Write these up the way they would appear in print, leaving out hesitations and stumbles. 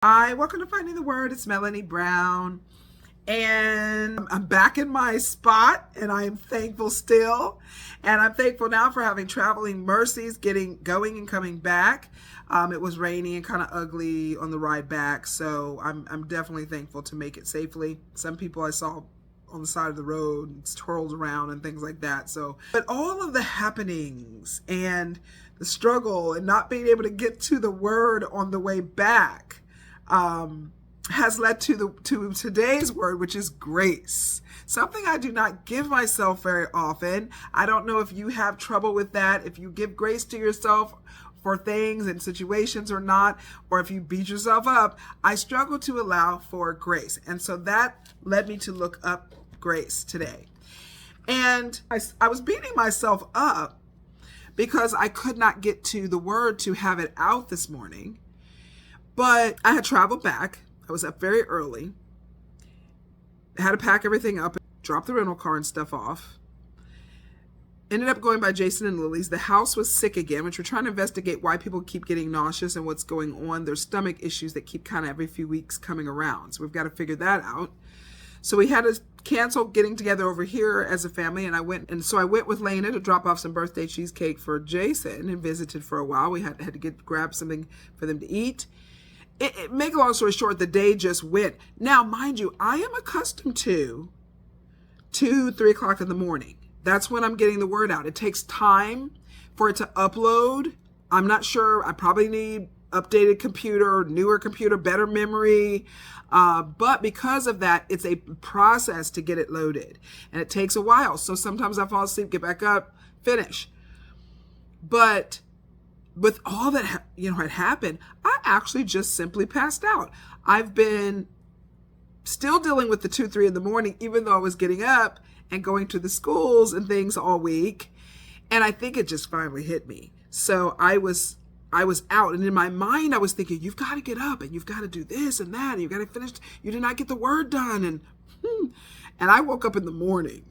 Hi, welcome to Finding the Word. It's Melanie Brown, and I'm back in my spot, and I am thankful still. And I'm thankful now for having traveling mercies, going and coming back. It was rainy and kind of ugly on the ride back, so I'm definitely thankful to make it safely. Some people I saw on the side of the road twirled around and things like that. So, but all of the happenings and the struggle and not being able to get to the Word on the way back has led to today's word, which is grace. Something I do not give myself very often. I don't know if you have trouble with that, if you give grace to yourself for things and situations or not, or if you beat yourself up. I struggle to allow for grace. And so that led me to look up grace today. And I was beating myself up because I could not get to the word to have it out this morning. But I had traveled back. I was up very early. I had to pack everything up, drop the rental car and stuff off. Ended up going by Jason and Lily's. The house was sick again, which we're trying to investigate why people keep getting nauseous and what's going on. There's stomach issues that keep kind of every few weeks coming around. So we've got to figure that out. So we had to cancel getting together over here as a family, and I went with Lena to drop off some birthday cheesecake for Jason and visited for a while. We had to grab something for them to eat. Make a long story short, the day just went. Now, mind you, I am accustomed to 2-3 o'clock in the morning. That's when I'm getting the word out. It takes time for it to upload. I'm not sure. I probably need updated computer, newer computer, better memory. But because of that, it's a process to get it loaded. And it takes a while. So sometimes I fall asleep, get back up, finish. But with all that had happened, I actually just simply passed out. I've been still dealing with the 2-3 in the morning, even though I was getting up and going to the schools and things all week. And I think it just finally hit me. So I was out, and in my mind I was thinking, you've got to get up and you've got to do this and that, and you've got to finish. You did not get the word done, and I woke up in the morning.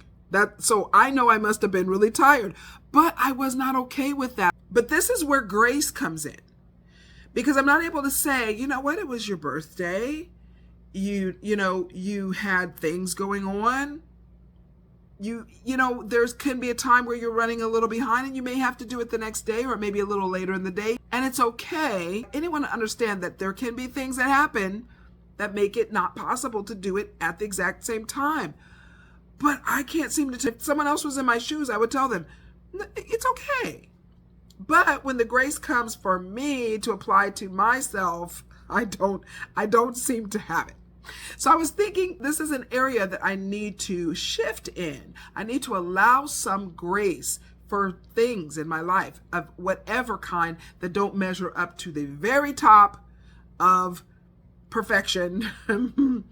So I know I must have been really tired, but I was not okay with that. But this is where grace comes in, because I'm not able to say, you know what, it was your birthday. You had things going on. There can be a time where you're running a little behind and you may have to do it the next day or maybe a little later in the day. And it's okay. Anyone understand that there can be things that happen that make it not possible to do it at the exact same time. But I can't seem to, if someone else was in my shoes, I would tell them, it's okay. But when the grace comes for me to apply to myself, I don't seem to have it. So I was thinking this is an area that I need to shift in. I need to allow some grace for things in my life of whatever kind that don't measure up to the very top of perfection. And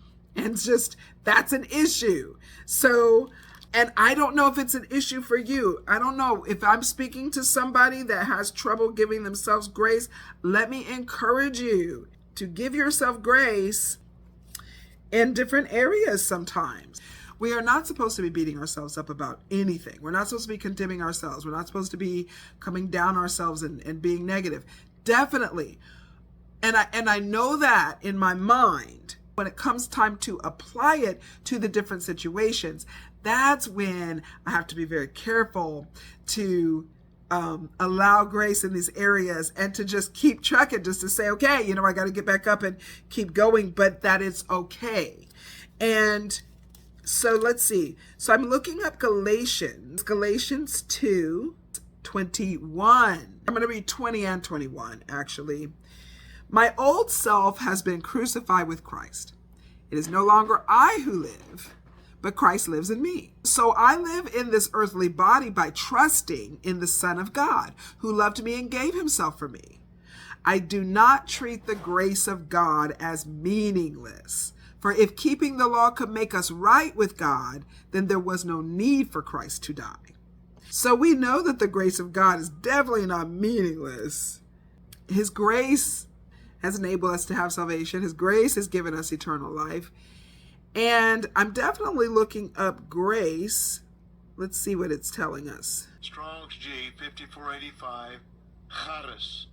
just, that's an issue. So, and I don't know if it's an issue for you. I don't know if I'm speaking to somebody that has trouble giving themselves grace. Let me encourage you to give yourself grace in different areas sometimes. We are not supposed to be beating ourselves up about anything. We're not supposed to be condemning ourselves. We're not supposed to be coming down ourselves and being negative. Definitely. And I know that in my mind. When it comes time to apply it to the different situations, that's when I have to be very careful to allow grace in these areas and to just keep trucking, just to say, okay, I got to get back up and keep going, but that it's okay. And so let's see. So I'm looking up Galatians 2:21. I'm going to read 20 and 21, actually. My old self has been crucified with Christ. It is no longer I who live, but Christ lives in me. So I live in this earthly body by trusting in the Son of God, who loved me and gave himself for me. I do not treat the grace of God as meaningless. For if keeping the law could make us right with God, then there was no need for Christ to die. So we know that the grace of God is definitely not meaningless. His grace has enabled us to have salvation. His grace has given us eternal life. And I'm definitely looking up grace. Let's see what it's telling us. Strong's G 5485, charis.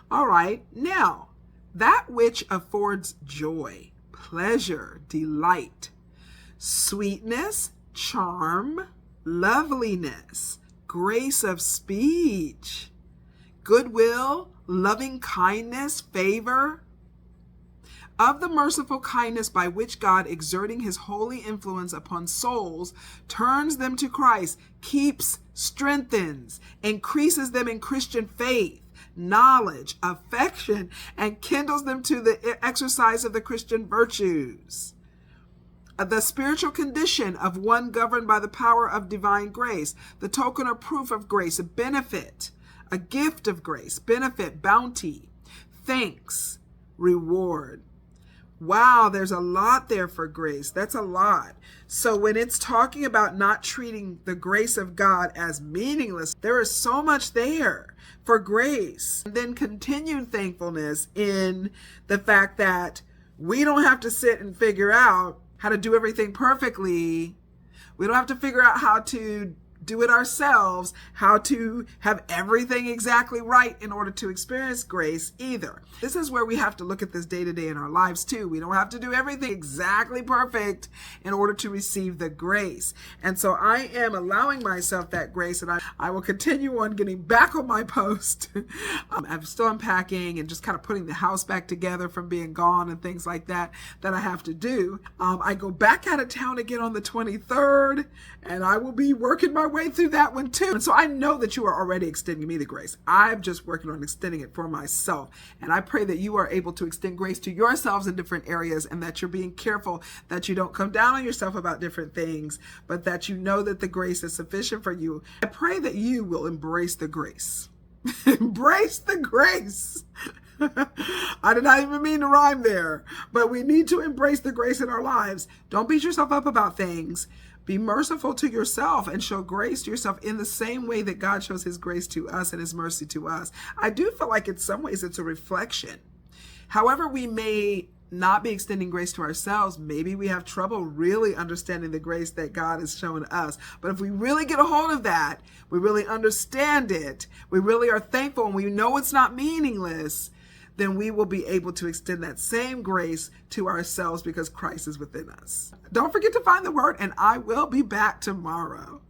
All right, now, that which affords joy, pleasure, delight, sweetness, charm, loveliness, grace of speech, goodwill, loving kindness, favor, of the merciful kindness by which God, exerting his holy influence upon souls, turns them to Christ, keeps, strengthens, increases them in Christian faith, knowledge, affection, and kindles them to the exercise of the Christian virtues. The spiritual condition of one governed by the power of divine grace, the token or proof of grace, a benefit, a gift of grace, benefit, bounty, thanks, reward. Wow, there's a lot there for grace. That's a lot. So when it's talking about not treating the grace of God as meaningless, there is so much there for grace. And then continued thankfulness in the fact that we don't have to sit and figure out how to do everything perfectly. We don't have to figure out how to do it ourselves, how to have everything exactly right in order to experience grace either. This is where we have to look at this day to day in our lives too. We don't have to do everything exactly perfect in order to receive the grace. And so I am allowing myself that grace, and I will continue on getting back on my post. I'm still unpacking and just kind of putting the house back together from being gone and things like that I have to do. I go back out of town again on the 23rd, and I will be working my way through that one too. And so I know that you are already extending me the grace. I'm just working on extending it for myself. And I pray that you are able to extend grace to yourselves in different areas, and that you're being careful that you don't come down on yourself about different things, but that you know that the grace is sufficient for you. I pray that you will embrace the grace. Embrace the grace. I did not even mean to rhyme there, but we need to embrace the grace in our lives. Don't beat yourself up about things. Be merciful to yourself and show grace to yourself in the same way that God shows his grace to us and his mercy to us. I do feel like in some ways it's a reflection. However, we may not be extending grace to ourselves, maybe we have trouble really understanding the grace that God has shown us. But if we really get a hold of that, we really understand it, we really are thankful, and we know it's not meaningless, then we will be able to extend that same grace to ourselves because Christ is within us. Don't forget to find the word, and I will be back tomorrow.